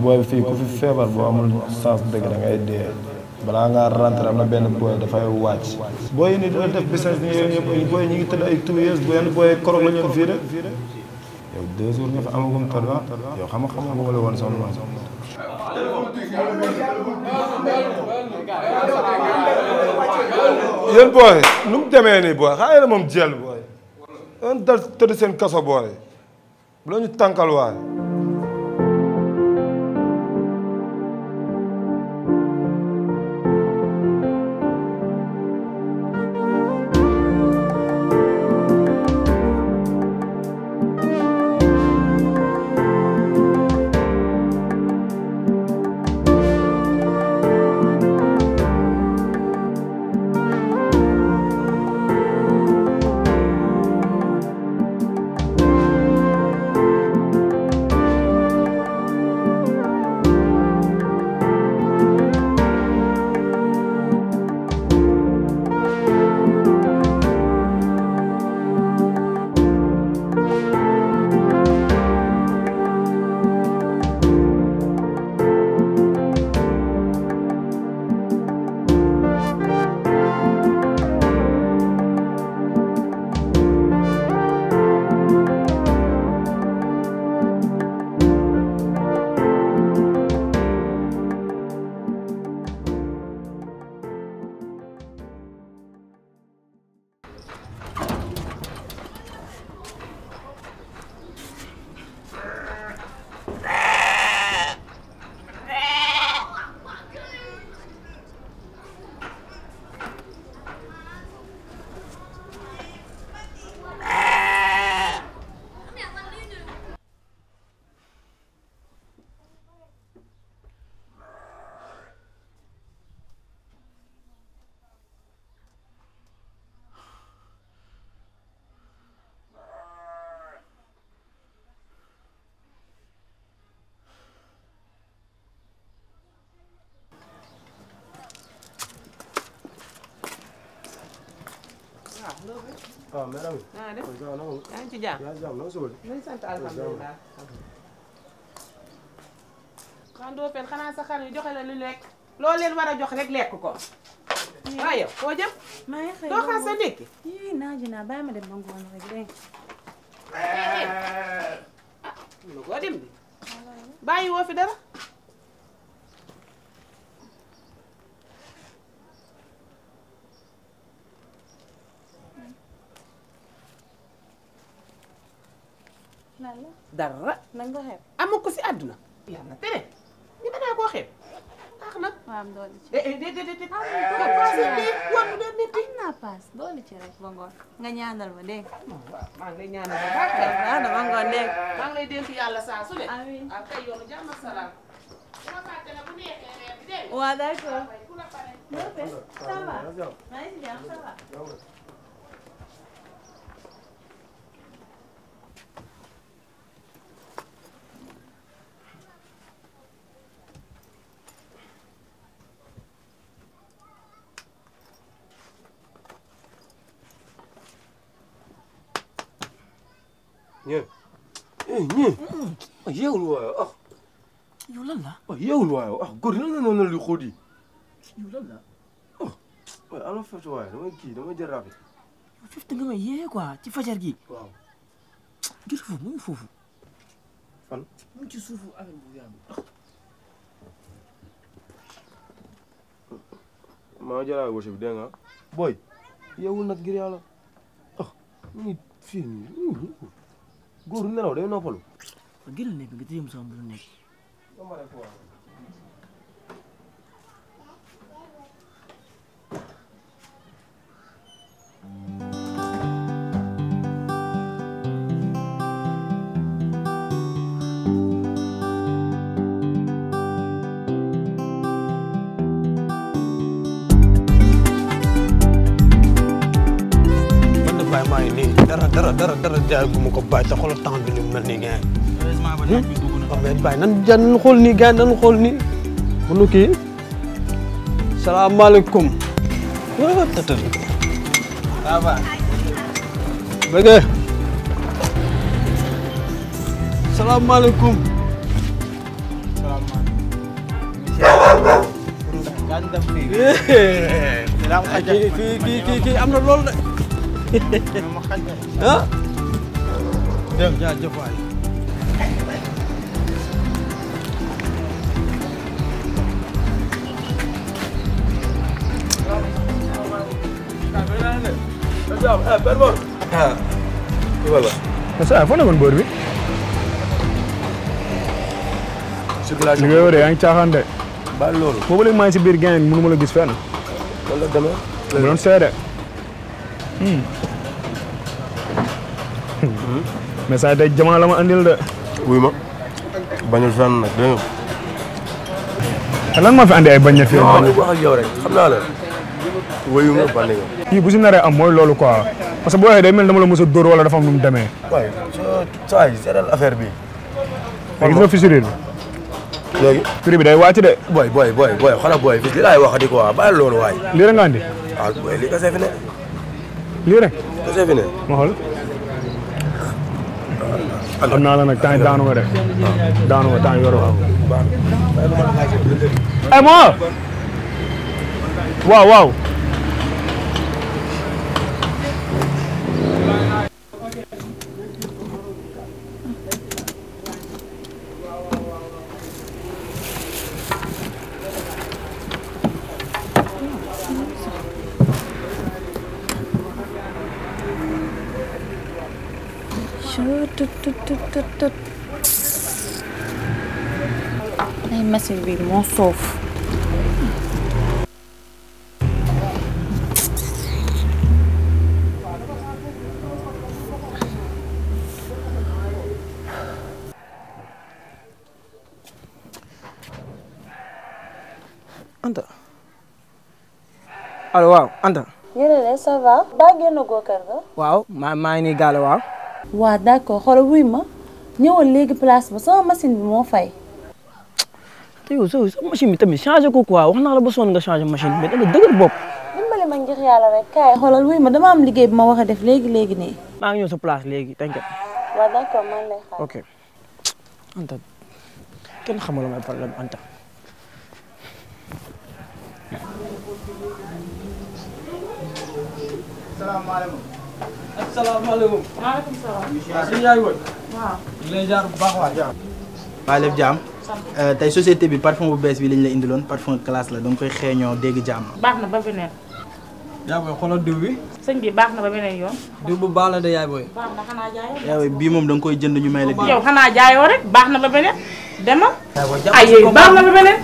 booy fii ku fi feebar boo amul sens dëgg da ngay dee balaa ngaa rentré am na benn booy dafay wàcc. booy yi nii dina def business ni yëpp booy ñi ngi tëdd ay 2 years benn booy korog la ñu fii de yow 2 jours nga fa amagum tëdd yow xam nga la woon sama yéen booy nu mu demee nii booy xaaral la moom jël booy doon dal tëdd seen kaso booy bu la ñu tànkal waay. waaw mais nag. naa def yaa ngi ci jàmm. yaa ngi ci jàmm na nga suul. ñu ngi sant alhamdulilah. kon doo fen xanaa sa xar yi joxe la lu lekk. loo leen war a jox rek lekk ko. waaw yow foo jëm. maa ngi xëy doo xaar sa ndékki. yii naaju naa bàyyi ma dem ba ngoon rek dégg nga. koo dem bi. bàyyi woo fi dara. dara nañ ko xeeb. amu ko si àdduna. yàlla tere ñu mën naa koo xeeb. tax na. waaw doole ci. déedéet. am naa paas doole ci rek ba ngoon nga ñaanal ma dégg nga. waaw maa ngi lay ñaanal bu baax kay. waaw dama ngoon dégg nga. maa ngi lay dénk yàlla saa su ne. amiin ak kay yoonu jàmm ak salaam. dama fàtte ne bu neexee reer bi dégg nga. waaw d'accord. ku la pare. ça va. maa ngi si jàmm ça va. ñëw ñëw yeewul waaye ah. yow lan la. yeewul waaye ah góor nan la noonu li xóot yi. yow lan la. waaye am na fekk waaye damay jël rapide. yow fifte nga may yee quoi ci fajar gi. waaw. gis foofu mu ngi foofu. fan. mu ngi ci suufu affaire bu yàgg. maa jëlaat wërsëg bi dégg nga booy yeewul nag ngir yàlla ah ñu ngi fii nii góor nelaw day noppalu. gënal nekk nga tëjee sama bu nekk. dara jaay bu ma ko bàyyi te xoolal temps bi ni mu mel nii ngeen. heureusement ba naaj bi dugg na. mais bàyyi nan xool nii gars nan xool nii mënu kii salaamaaleykum tëtël ça va bëgg salaamaaleykum kii am na loolu de ah jaajëf waay sa foo nekkoon boor bi li ngay wëree yaa ngi caaxaan de ba loolu boobu léegi maa ngi si biir gain mënu ma la gis fenn wala demee mu doon seede mais saa tey jamono la ma andil de wuy ma bañul fenn nag dégg te lan maa fi andi ay bañ a fi wax ak yow rek xam naa la wuyu nga bandi nga kii bu si naree am mooy loolu quoi parce que boo waxee day mel dama la mos a dóor wala dafa am nu mu demee waaye saa yi seetal affaire bi gis nga fissuré bi léegi prix bi day wàcc de booy xoolal booy fii li laay wax di ko waa bàyyi loolu waay lii rek nga andi waaw booy lii kese fi ne lii rek kese fi ne ma xool xam naa la nag temps yi daanu nga de daanu nga temps yoroo ay moo waaw ay machine bi moo soof Anta allo waaw Anta yéen ça va baa génn goo kër ga. waaw maa ngi nii gaale waaw waa d'accord xoolal wuy ma ñëwal léegi place ba sama machine bi moo fay. te yow sa machine bi tamit changé ko quoi wax naa la ba sonn nga changé machine bi da nga dëgër bopp. dimbali ma ngir yàlla rek kaay. xoolal wuy ma dama am liggéey bi ma wax a def léegi nii. maa ngi ñëw sa place léegi t'inquiète. waa d'accord man lay xaar. ok Anta kenn xamaloo may problème Anta. asalaamaaleykum. asalaamaaleykum. maaleykum salaam. waaw suñu yaay woon. waaw. ñu lay jaar bu baax waay. waa lépp jaam tey société bi parfum bu bees bi lañ la indiloon parfum classe la danga koy xeeñoo dégg jaam. baax na ba beneen. yaay booy xoolal diw bi. sëñ bi baax na ba beneen yoon. diw bu baax la de yaay booy. baax na xanaa jaayoo. yow bii moom da nga koy jënd ñu may la. yow xanaa jaayoo rek baax na ba beneen demal. ay yooyu baax na ba beneen.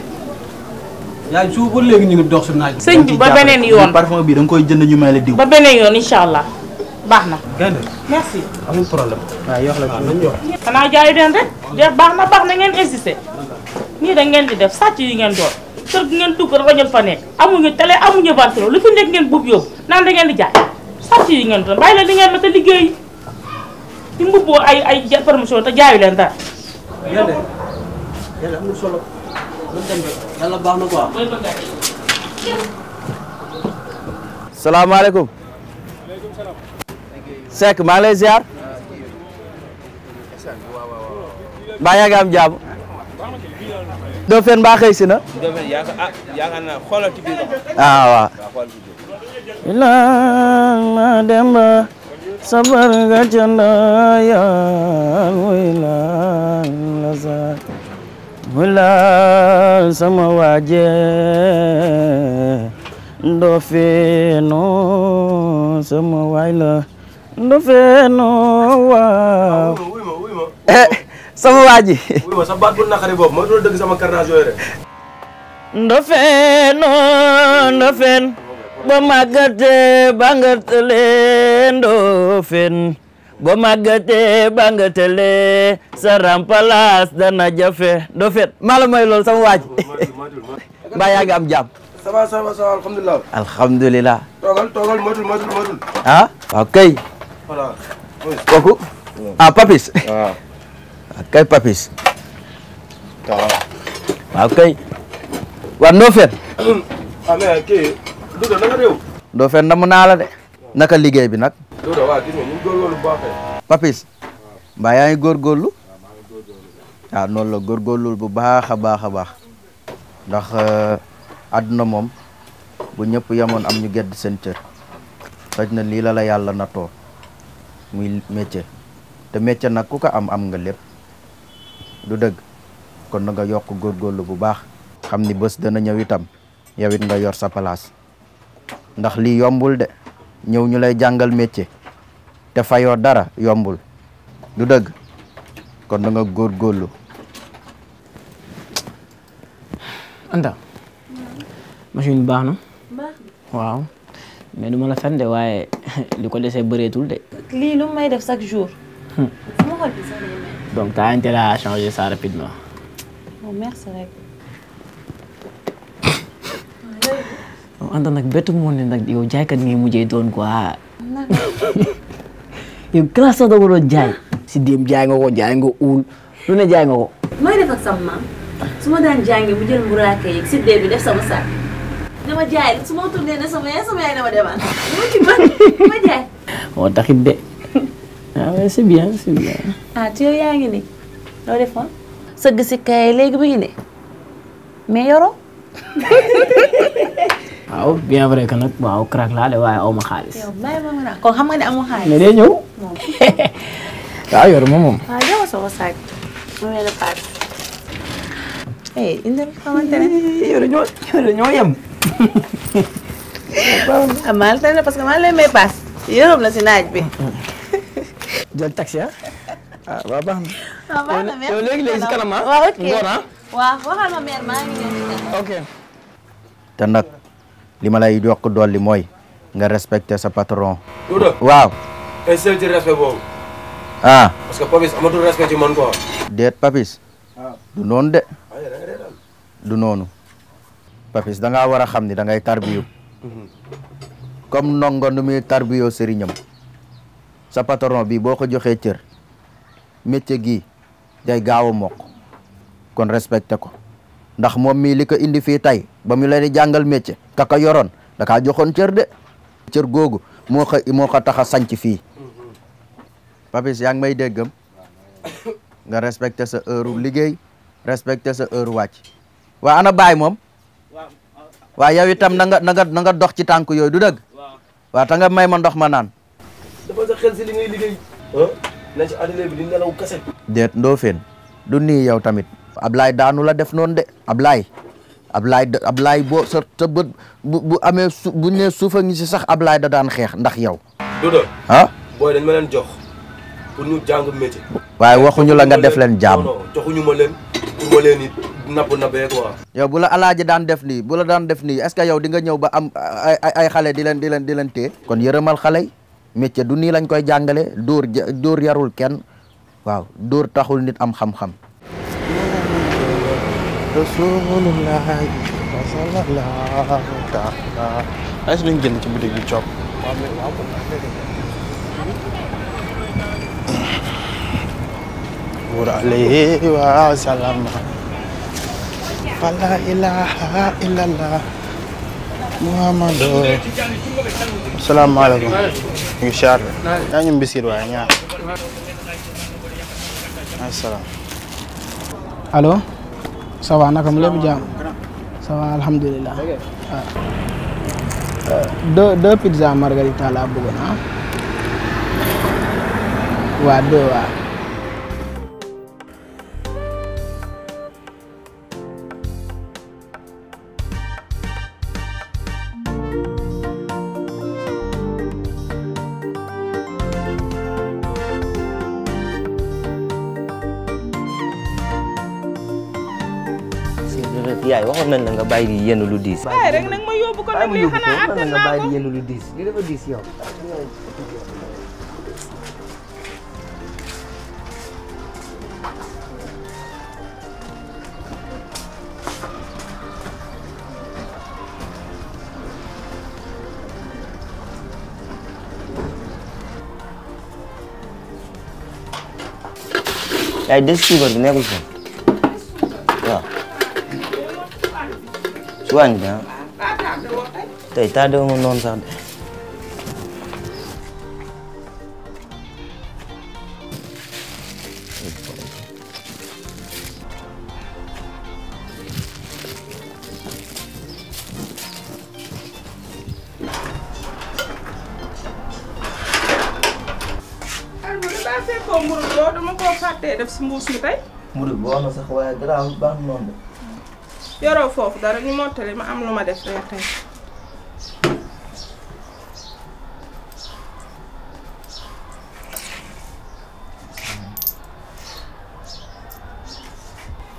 yaay suuf ba léegi ñu ngi dox su naaj. sëñ bi ba beneen yoon parfum bi da nga koy jënd ñu may la diw. ba beneen yoon incha allah baax na. gaynde merci. amul problème. waaw yox la nañ jox. xanaa jaayu den rek def baax na ngeen insisté nii da ngeen di def sàcc yi ngeen doon kër gi ngeen dugg rajo fa nekk amuñu télé amuñu ventilo lu fi nekk ngeen buub yóbbu naan da ngeen di jaay sàcc yi ngeen doon bàyyi leen di ngeen ma te liggéey di mbubboo ay promotion te jaayu leen dara. gaynde gaynde amul solo. lu dem rek yàlla baax na quoi. salaamaaleykum. Seck maa ngi lay ziar. mbaa yaa ngi am jàmm. doo fen mbaa xëy si na. doo fen yaakaar naa xoolal ci biir waaw. ma demba sabar nga canda yaan la sa wala sama waaje ndo feeno sama waay la ndo feeno waaw sama waaji sa baat bu naqari boobu ma doon dëgg sama carnage yooyu rek ndo fen ba màggate ba nga tële ndo fen ba màggate ba nga tële sa rampalaas dana jafe ndo fen maa la may loolu sama waaji mbaa yaa ngi am jàmm ça va alhamdulilah alhamdulilah toogal moytul ah waaw kay voilà kooku papis waaw kay papis waaw kay waa Ndofène mais kii Duda naka réew Ndofène namm naa la de naka liggéey bi nag Duda waa gis nga ñu góorgóorlu bu baax Papis mbaa yaa ngi góorgóorlu waaw noonu la góorgóorlu bu baax a baax ndax àdduna moom bu ñëpp yemoon am ñu gedd seen cër xëj na lii la yàlla natoo muy métier te métier nag ku ko am nga lépp du dëgg kon na nga yokk góorgóorlu bu baax xam ni bés dana ñëw itam yow it nga yor sa place ndax lii yombul de ñëw ñu lay jàngal métier te fayoo dara yombul du dëgg kon na nga góorgóorlu. Anta machine baax na waaw mais du ma la fen de waaye li ko desee bëreetul de. lii lu may def chaque jour. sama xol bi sax day may. donc t'as intérêt à changer ça rapidement. bon merci rek. Anta nag bettu moo ne nag yow jaaykat ngay mujjee doon quoi. yow classe sax da nga doon jaay. si déem jaay nga ko jaay nga uul lu ne jaay nga ko. nooy def ak sama maam su ma daan jàngee mu jël mburaake yeeg si dee bi def sama saak dama jaay su ma tourné ne sama yaay dama demaan dama ci ma jaay. moo taxit de ah ouais c'est bien c'est bien. ah tu yow yaa ngi nii loo defoon sëgg si kay léegi bu ñu ne mais yoroo. waaw bien vrai que nag waaw crack laa de waaye aw ma xaalis. yow bàyyi ma nga kon xam nga ne amoo xaalis. mais day ñëw. waaw yor ma moom. waaw jox ma sama saak ma mel ne paas. indi xamante ne. yow dañoo yem. ah maa ngi tane parce que maa ngi lay may paas yërëm la si naaj bi. jël taxi ah. ah waaw baax na. waaw baax na yow léegi si kanam ah. waaw ok ngoon ah. waaw waxal ma mère maa ngi ñëw. ok. te nag li ma lay yokk dolli mooy nga respecter sa patron. Duda waaw. insisté ci respect boobu. ah. parce que Papis amatul respect ci man quoi. déet Papis. du noonu de. du noonu. Papis da ngaa war a xam ni da ngay tarbiyu. comme ndongo nu muy tarbiyoo sëriñam. sa patron bi boo ko joxee cër. métier gi day gaaw a mokk. kon respecté ko. ndax moom mii li ko indi fii tey ba mu leen di jàngal métier. ka yoroon da kaa joxoon cër de. cër googu moo ko tax a sanc fii. Papis yaa ngi may déggam. nga respecté sa heure liggéey. respecté sa heure wàcc. waa ana baay moom. waa yow itam na nga dox ci tànk yooyu du dëgg. waa ta nga may ma ndox ma naan. dafa sa xel si li ngay liggéey. na ci atelier bi di nelaw kese. déet Ndofène du nii yow tamit. Ablaye daanu la def noonu de Ablaye boo sa bët bu amee bu nee suufa ngi si sax Ablaye da daan xeex ndax yow. Duda. ah. booy dañ ma leen jox pour ñu jàng métier. waaye waxuñu la nga def leen jàmm. non joxuñu ma leen pour ma leen it nappee quoi. yow bu la alaaji daan def nii est-ce que yow di nga ñëw ba am ay xale di leen téye. kon yërëmal xale yi métier du nii lañ koy jàngale dóor yarul kenn waaw dóor taxul nit am xam-xam. Rasulullah sallallahu ta'ala ay su ñu génn ci boutique bi coop wa alayhi wa sallam la ilaha illallah muhammadu asalaamaaleykum ñu ngi char yaa ñu biskit waaye ñaar asalaam allo ça va naka mu lépp jàmm ça va alhamdulilah waaw deux pizza margarita laa bëggoon ah waa deux waa yaay waxoon nañ la nga bàyyi di yenn lu diis. waaye rek nag ma yóbbu ko nag lii xanaa attan naa ko bàyyi di yenn lu diis li dafa diis yow. yaay des suukar bi nekkul fa. waaw si wàññi bi ah tey tardé wu ma noonu sax de. dama ko fàttee def si mbuus mi tey. Mouride boo na sax waaye garaaw baax na noonu de. yoroo foofu dara ñu mottali ma am lu ma def reer tey.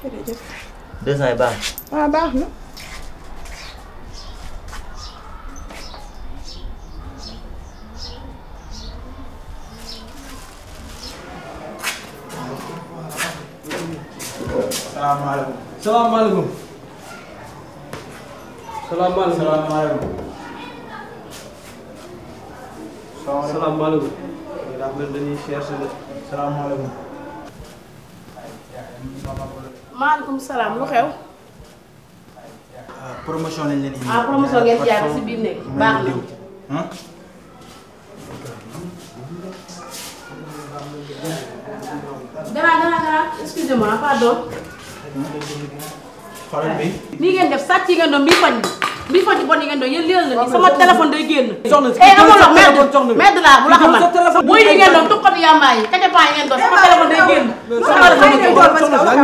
jërëjëf. 200 yi baax. waaw baax na. salaamaaleykum. salaamaaleykum. salaamaaleykum. salaamaaleykum. salaamaaleykum. ndax man dañuy chercher de. salaamaaleykum. maaleykum salaam lu xew. promotion lañ leen indi. promotion ngeen jaar si biir nekk baax na. Gara, excusez-moi, pardon. xoolal bi. Lii ngeen def sàcc yi ngeen doon bii fañ bon yi ngeen doon yéen lii la ni sama téléphone day génn. soxna si amul medd laa bu la xamal. Buy yi ngeen doon tukkal yàmbaay yi kacapaa yi ngeen doon sama téléphone day génn.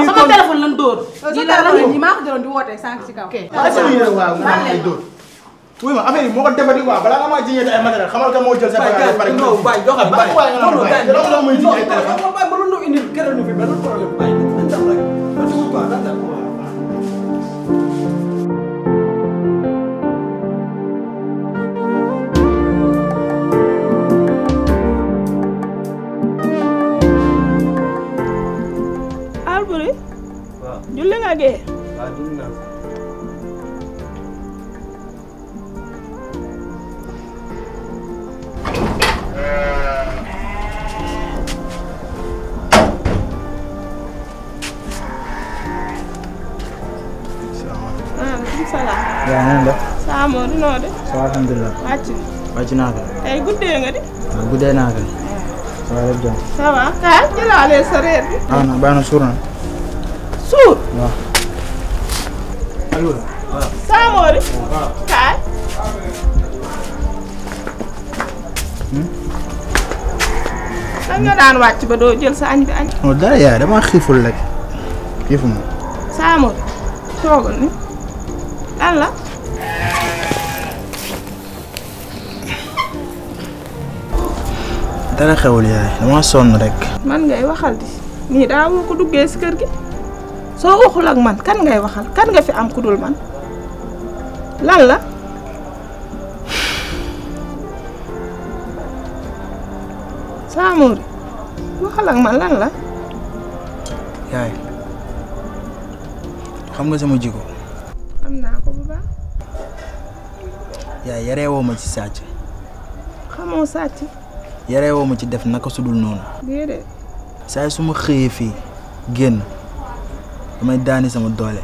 sama téléphone lan dóor. lii la la ñi maa ko jëloon di woote sànq ci kaw. oui ma affaire yi moo ko defati quoi balaa nga maa jiñee ay matériel xamal ka moo jël sa bagage pare non bay joxal bay non mooy jiñ ay téléphone bay ba lu indi keral ñu fi benn problème bay dañ tam rek dañ ko quoi dañ tam Alboury julli nga gee waaw julli naa salaam. yaa ngi def. saa moo di noo de. ça va alhamdulilah. wàcc naa ko. tey guddee nga di. waaw guddee naa ko. ça va lépp jàmm. ça va kaay jëlaale sa reer bi. baax na suur na. suur. waaw. allo. waaw. saa moo di. waaw. kaay. lan nga daan wàcc ba doo jël sa añ bi añ. non dara yaay dama xiiful rek xiifuma. saa moo di. toogal ni lan la. dara xewul yaay dama sonn rek. man ngay waxal di nii daa woo ko duggee si kër gi soo waxul ak man kan ngay waxal kan nga fi am ku dul man lan la. Samory waxal ak man lan la. yaay xam nga sama jikko. xam naa ko bu baax. yaay yareewoo ma ci sàcc. xamoo sàcc. yareewoo ma ci def naka sudul noonu. déedéet. saa su ma xëyee fii génn damay daani sama doole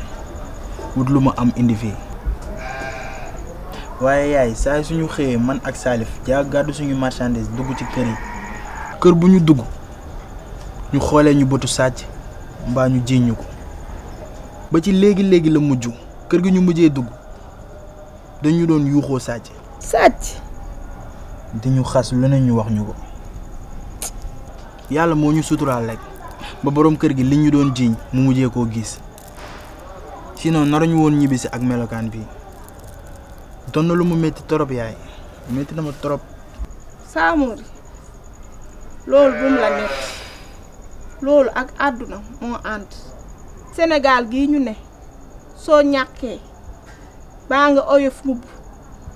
wut lu ma am indi fii waaye yaay saa suñu xëyee man ak Salif jaa gàddu suñu marchandise dugg ci kër yi. kër bu ñu dugg ñu xoolee ñu bëtu sàcc mbaa ñu jiiñ ñu ko ba ci léegi la mujj kër gi ñu mujjee dugg dañu doon yuuxoo sàcc. sàcc. di ñu xas lu ne ñu wax ñu ko yàlla moo ñu suturaal rek ba boroom kër gi li ñu doon jiiñ mu mujjee koo gis sinon naruñu woon ñibbisi ak melokaan bi doon na lu mu métti torop yaay métti na ma torop. Samory loolu bu mu la nekk loolu ak àdduna moo ànd Sénégal gii ñu ne soo ñàkkee baa nga oyof mbubb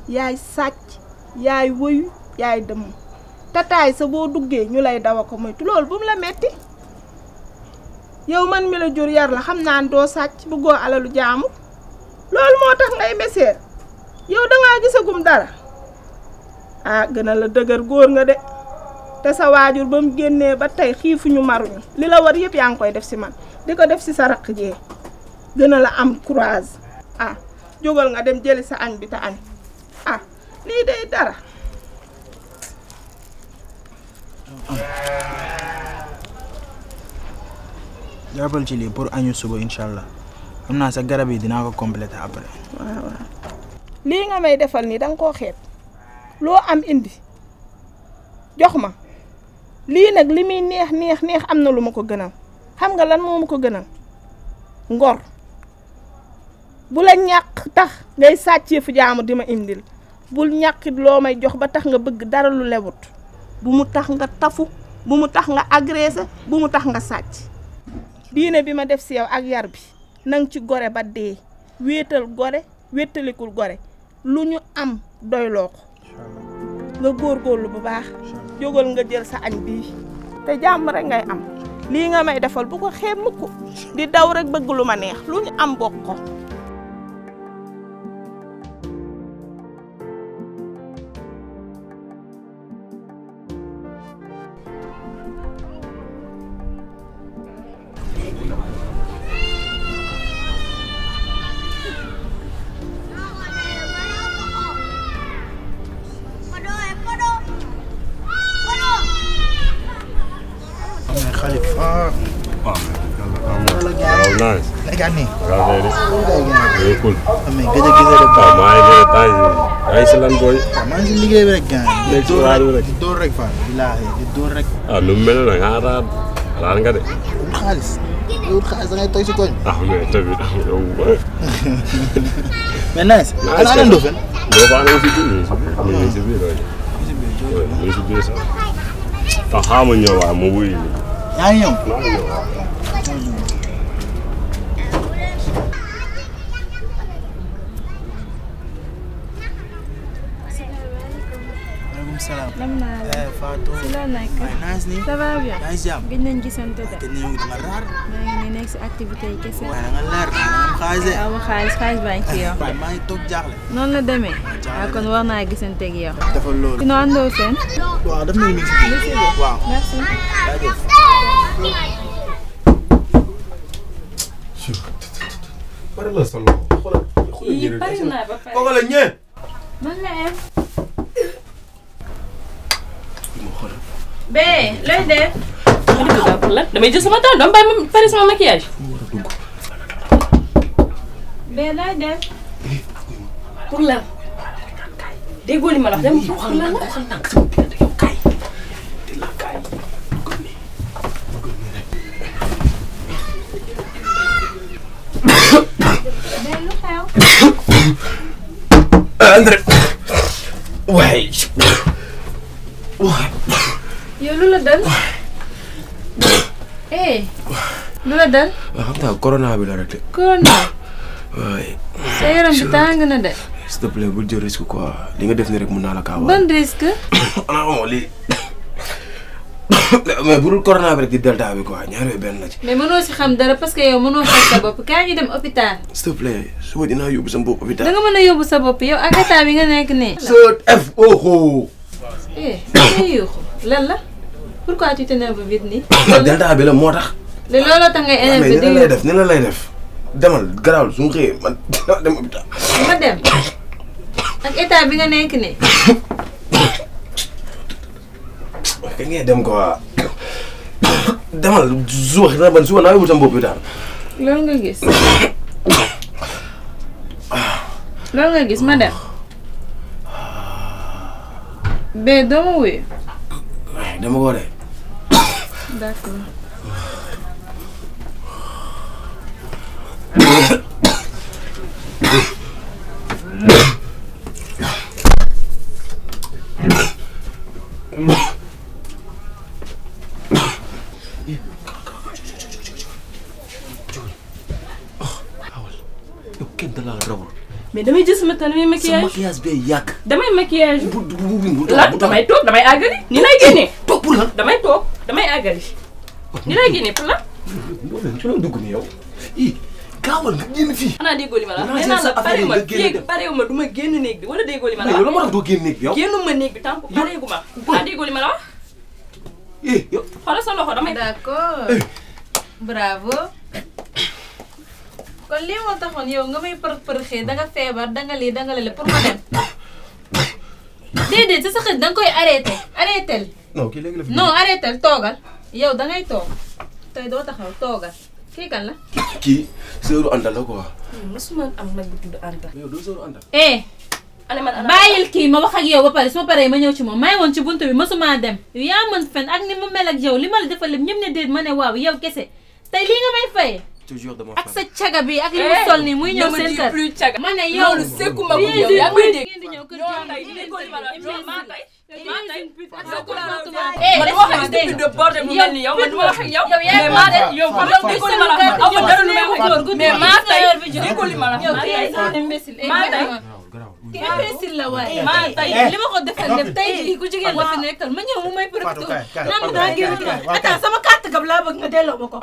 yaay sàcc yaay wëyu yaay dëmm tataay sa boo duggee ñu lay dawa ko moytu loolu bu mu la metti yow man mi la jur yar la xam naa ne doo sàcc bëggoo alalu jaamu loolu moo tax ngay meseer yow dangaa gisagum dara gën a la dëgër góor nga de te sa waajur ba mu génnee ba tey xiifuñu maruñu li la war yëpp yaa ngi koy def si man di ko def si sa rakk jee gën a la am courage ah jógal nga dem jëli sa añ bi te añ ah lii day dara. jàppal ci lii pour añu suba incha allah xam naa sa garab yi dinaa ko compléter après. waaw lii nga may defal nii danga koo xeeb loo am indi jox ma lii nag li muy neex neex neex am na lu ma ko gënal xam nga lan moo ma ko gënal ngor bu la ñàkk tax ngay sàccee fu jaamu di ma indil bul ñàkkit loo may jox ba tax nga bëgg dara lu lewut bu mu tax nga tafu bu mu tax nga agressé bu mu tax nga sàcc diine bi ma def si yow ak yar bi nang ci gore ba dee wéetal gore wéetalikul gore lu ñu am doyloo ko nga góorgóorlu bu baax jógal nga jël sa añ bii te jàmm rek ngay am lii nga may defal bu ko xeeb mukk di daw rek bëgg lu ma neex lu ñu am bokk ko. Nice. Legal nih. Very cool. Ame gëj a gisee rek. Ah maa ngi lay tay ay si lan boy. maa ngi si liggéey bi rek gars yi. Nekk si waar bi rek. di dóor rek Fall. Billaahi di dóor rek. Ah nu mu mel nag ah raar nga de. wut xaalis. wut xaalis da ngay toog si koñ. Ah mais tamit yow. mais nice. ana ana Ndofène. Ndofène a ngi si biir ñu ngi si biir waaye. ñu ngi si biir sax. Tax xaama ñëw waaye mu wuy. yaa ngi ñëw. maa ngi ñëw waaw. Salam. Nam naa la. Fatou. Si loo nekk. Nice ni. Ça va bien. yaa ngi si jàmm. gëj nañ gisante de. te ñëw dama raar. maa ngi nii nekk si activité yi kese. waaye da nga leer da nga am xaalis de. waaw xaalis baa ngi ci yow. waaye maa ngi toog jaaxle. noonu la demee. waaw kon war naa gisante ak yow. dafa loolu. sinon andoo fen. waaw daf nañu si biir. waaw. merci. pare la sa loxo xoolal. yii pare naa ba pare. kooku la ñee. man la em. bee looy def. ma di bëgg pour lan damay jël sama temps dama bàyyi ma pare sama maquillage. bee looy def. pour lan. déggoo li ma la wax dama pour lan la. bee lu xew. André. waay. yow lu la dal. lu la dal. waaw xam naa corona bi la rek de. corona. waay. sa yaram bi tàng na de. s'il te plaît bul jël risque quoi li nga def ni rek mun naa la kaa wax. ban risque. xanaa xamoo lii mais bu dul corona bi rek di delta bi quoi ñaar yooyu benn la ci. mais mënoo si xam dara parce que yow mënoo faj sa bopp kaa ñu dem hôpital. s'il te plaît suba dinaa yóbbu sama bopp hôpital. da nga mën a yóbbu sa bopp yow ak état bi nga nekk nii. F oho. yuuxu lan la pourquoi tu t'énerves vite nii. delta bi la moo tax. looloo tax ngay énervé di lay def ni la lay def demal garaawul su ma xëyee man dinaa dem hôpital. nga dem ak état bi nga nekk nii. kañ ngay dem quoi demal suba man suba naa yóbbu sama bopp hôpital. loolu nga gis. loolu nga gis ma dem. bee doo ma wuyu. dama ko de. d'accord. yow kenn da laa rawul. mais damay jël sama temps damay maquillage. sa maquillage bee yàgg. damay maquillage. bu lan damay toog damay àggali. ni lay génnee. toog pour lan. damay toog damay àggali. ni lay génnee pour lan. ci la dugg ni yow. gaawal nga génn fii. xanaa déggoo li ma la wax nee naa la pare ma génn parewu ma du ma génn néeg bi wala déggoo li ma la wax. yow la moo tax doo génn néeg bi yow. génnu ma néeg bi tant que pareegu ma. xanaa déggoo li ma la wax. yow. xoolal sa loxo damay. d'accord. bravo. kon lii moo taxoon yow nga may përxee danga feebar danga lii danga lele pour ma dem. déedéet sa xët danga koy arrêté. non kii léegi la fi. non arrêté toogal yow dangay toog tey doo taxaw toogal kii kan la. kii sëru Anta la quoi. mosuma am nag bu tudd Anta. yow doo sëru Anta. bàyyil kii ma wax ak yow ba pare su ma paree ma ñëw ci moom may woon ci buntu bi mosuma dem yow yaa mën fen ak ni ma mel ak yow li ma la defal lépp ñëpp ne déet ma ne waaw yow kese tey lii nga may fayee. ak sa caga bi ak li mu sol nii muy ñëw seen kër. ma ne yow loolu sekkuma ko yow yaa may dégg. imbécile la waaye maa tey li ma ko defal lépp tey jii ku jigéen la fi nekkal ma ñëw mu may profité naan ma daa génn attends sama carte gab laa bëgg nga delloo ma ko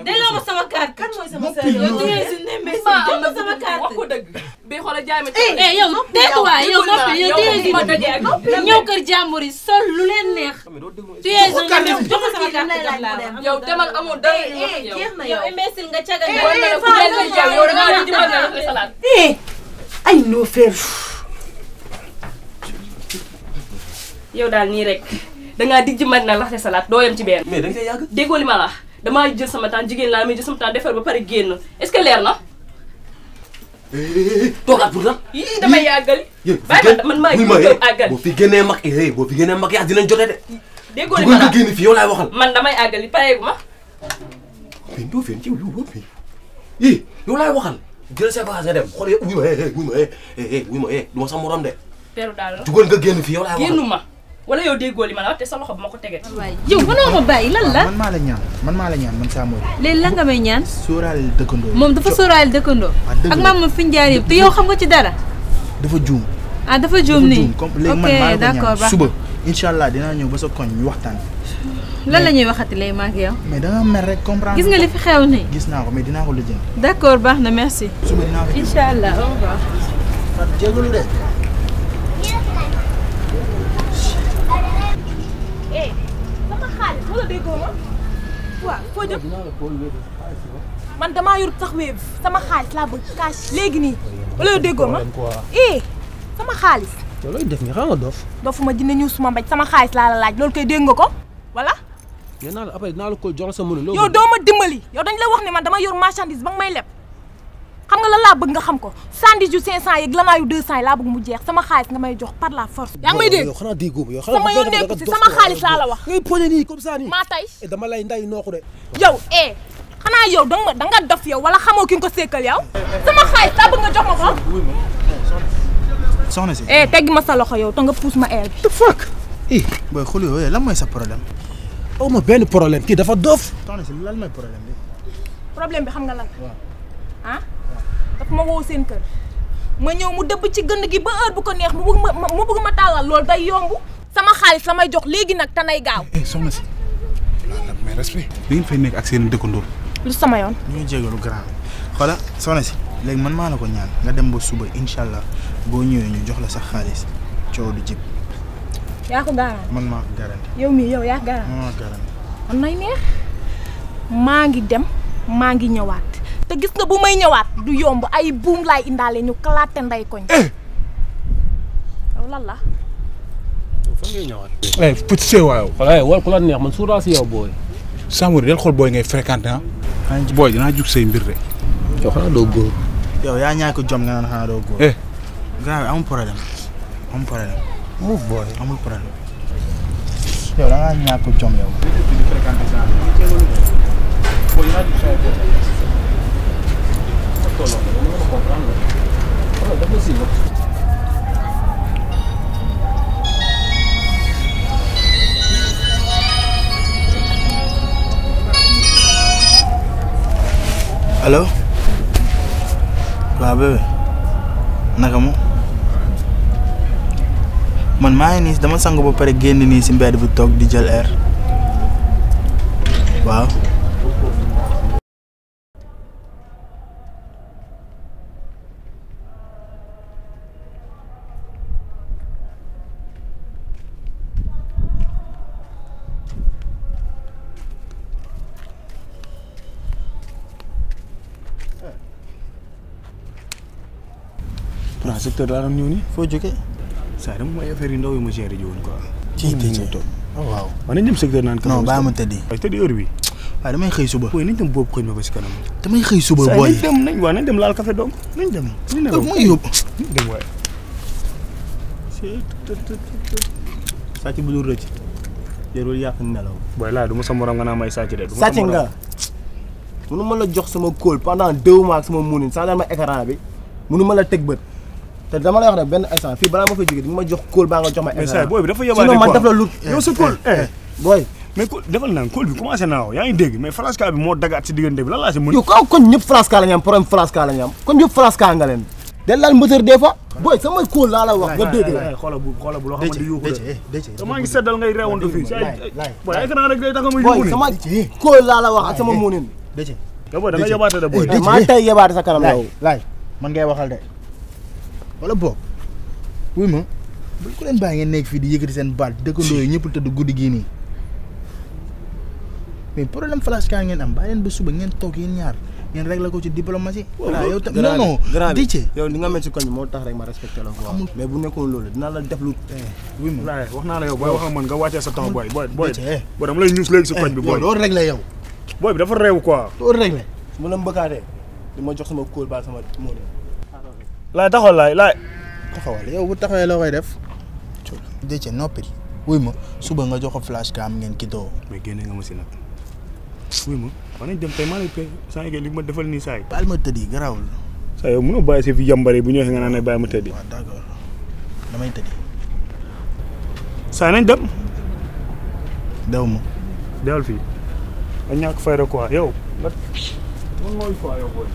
delloo ma sama carte kan mooy sama sœur yow jigéen si ne imbécile delloo ma sama carte wax ko dëgg bi xoolal jaay ma yow teeku waay yow noppi yow jigéen si ñëw kër jàmbur yi sol lu leen neex jigéen si ñëw jox ma sama carte gab laa wax yow demal amoo dara yow imbécile nga caga yow da ngaa di dimbali na salaat ay noo fer yow daal nii rek dangaa dig jëmbat na laxte salaat doo yem ci benn. mais da nga yàgg. déggoo li ma la wax damaa jël sama temps jigéen laa may jël sama temps defar ba pare génn est-ce que leer na. toogaat pour lan. yii damay yàggali. bàyyi man maa ngi àggali. boo fi génnee mag boo fi génnee mag yaa dinañ jote de. déggoo li ma la nga génn fii yow laay waxal. man damay àggali pareegu ma. mais doo fen ci yow laay waxal. jël sa bagage nga dem xool wuy ma du ma sa morom de. peru daal la jugal nga génn fii yow laay waxal. génn ma wala yow déggoo li ma la wax te sa loxo bu ma ko tegee. yow mënoo ma bàyyi lan la. man maa la ñaan man Samori. léegi lan nga may ñaan. sóoraale dëkkandoo. moom dafa sóoraale dëkkandoo. ak maam ma fi ñu jaar yëpp te yow xam nga ci dara. dafa juum. dafa juum nii léegi man maa la ko d'accord ñaan suba incha allah dinaa ñëw ba sa koñ ñu waxtaan. lan la ñuy waxati léegi ma ak yow. mais da nga mer rek comprendre. gis nga li fi xew nii. gis naa ko mais dinaa ko lijjanti. d'accord baax na merci. suba dinaa ko incha allah au revoir. jégalu de. sama xaalis wala déggoo ma waaw foo jëm man damaa yor sax Wave sama xaalis laa bëgg cash léegi nii wala yow déggoo ma sama xaalis. yow looy def nii xam nga dof. dofuma dina ñëw suma mbéj sama xaalis laa la laaj loolu koy dégg nga ko wala. nee naa la après dinaa la ko jox sa mënu. yow doo ma dimbali yow dañ la wax ne man dama yor marchandise ba nga may leb xam nga lan laa bëgg nga xam ko sandwich yu 500 yeeg lanaa yu 200 yi laa bëgg mu jeex sama xaalis nga may jox par la force. yaa ngi may dégg yow xanaa déggoo ma yow sama yoon nekku si sama xaalis laa la wax. ngay poñe nii comme ça nii. maa tey dama lay nday nooxu de. yow xanaa yow danga dof yow wala xamoo ki nga ko sekkal yow sama xaalis laa bëgg nga jox ma ko. soxna si. teggi ma sa loxo yow te nga puus ma air bi. the fuck. booy xool yow lan mooy sa problème. aw ma benn problème kii dafa dof. soxna si lan mooy problème bi. problème bi xam nga lan daf ma woo seen kër ma ñëw mu dëbb ci gënd gi ba heure bu ko neex mu bëgg ma tàllal loolu day yomb sama xaalis la may jox léegi nag te nay gaaw. soxna si. nag mais respect. li ngeen fay nekk ak seen dëkkandoo. lu sama yoon. ñu ngi jégalu grand. xoola soxna si léegi man maa la ko ñaan nga dem ba suba incha allah boo ñëwee ñu jox la sax xaalis coow du jib. yaa ko garanti. man maa ko garanti. yow mii yow yaa ko garanti. man maa ko garanti. man nay neex maa ngi dem maa ngi ñëwaat te gis nga bu may ñëwaat du yomb ay buum laay indaale ñu kalaate nday koñ. yow lan la. fan ngay ñëwaat. petit see waaw. wala ku la neex man suuraa si yow booy. Samori del xool booy ngay fréquenté booy dinaa jug say mbir de. yow xanaa doo góor. yow yaa ñàkk jom nga naan xanaa doo góor. grand bi amul problème amul problème. mu booy amul problème. yow da ngaa ñàkk jom yow. allo waaw bébé naka mu man maa ngi nii dama sangu ba pare génn nii si mbedd bi toog di jël air waaw. grand secteur laa doon ñëw nii. foo jógee. saa dama may affaire yu ndaw yu ma géré ji woon quoi. ci waaw. waaw nañ dem secteur naan. non bàyyi ma tëddi. waaye tëddi heure bi. waaw damay xëy suba. booy nañ dem boobu xëy ma ba si kanam. damay xëy suba booy. nañ dem laal café donc nañ dem. mooy yóbbu. nañ dem waaye. sàcc bu dul rëcc. jarul yàq nelaw. booy laay du ma sa morom nga naa may sàcc de. sàcc nga. mënu ma la jox sama kóol pendant 2 mois ak sama munin saa ma écran bi mënu ma la teg bët te dama lay wax ne benn instant fii balaa ma fay jógee di nga ma jox kóol baa nga jox ma écran. mais saa booy bi dafa yebaate sinon man def la lu. yow sa kóol booy. mais kóol defal naa kóol bi commencé naa yaa ngi dégg mais flasca bi moo dagaat si diggante bi lan laa si mën. yow kon ñëpp flasca la ñu am problème flasca la ñu am kon ñëpp flasca nga leen. del laal moteur des fois. booy sama kóol laa la wax nga dégg la. xoolal bu loo xamante ni yuuxu la maa ngi seddal ngay reewantu fii. booy écran rek day tax nga muy yuuxu booy sama kóol laa la wax ak sama munin. yow booy da nga yebaate de booy. maa tey yebaate sa kanam yow. laay man ngay waxal de wala boog wuy ma bu ko leen bàyyi ngeen nekk fii di yëkkati seen baat dëkkandoo yi ñëpp tëdd guddi gii nii mais problème flash kaa ngeen am bàyyi leen ba suba ngeen toog yéen ñaar ngeen réglé ko ci diplomatie. voilà yow tam non Déthié yow li nga mel ci koñ moo tax rek ma respecté la quoi. mais bu nekkoon loolu dinaa la def lu. wuy ma laay wax naa la yow booy wax ak man nga wàccee sa temps booy dama lay ñuus léegi si koñ bi booy. doo réglé yow. booy bi dafa réew quoi. doo réglé. su ma la mbëkkaatee di ma jox sama kóol ba sama moo de. laay taxawal laay. taxawal yow bu taxawee loo koy def. Déthié noppi wuy ma suba nga jox ko flash cam ngeen kitoo. mais génne nga ma si nag wuy ma war nañ dem tey maa lay pay saa yi li ma defal nii saa yi. baal ma tëddi garaawul. saa yow mënoo bàyyi si fi yambare bu ñëwee nga naan ne bàyyi ma tëddi. waaw d'accord damay tëddi. saa nañ dem. dew ma. dewal fii. nga ñàkk fay rek quoi yow. man nooy quoi yow booy.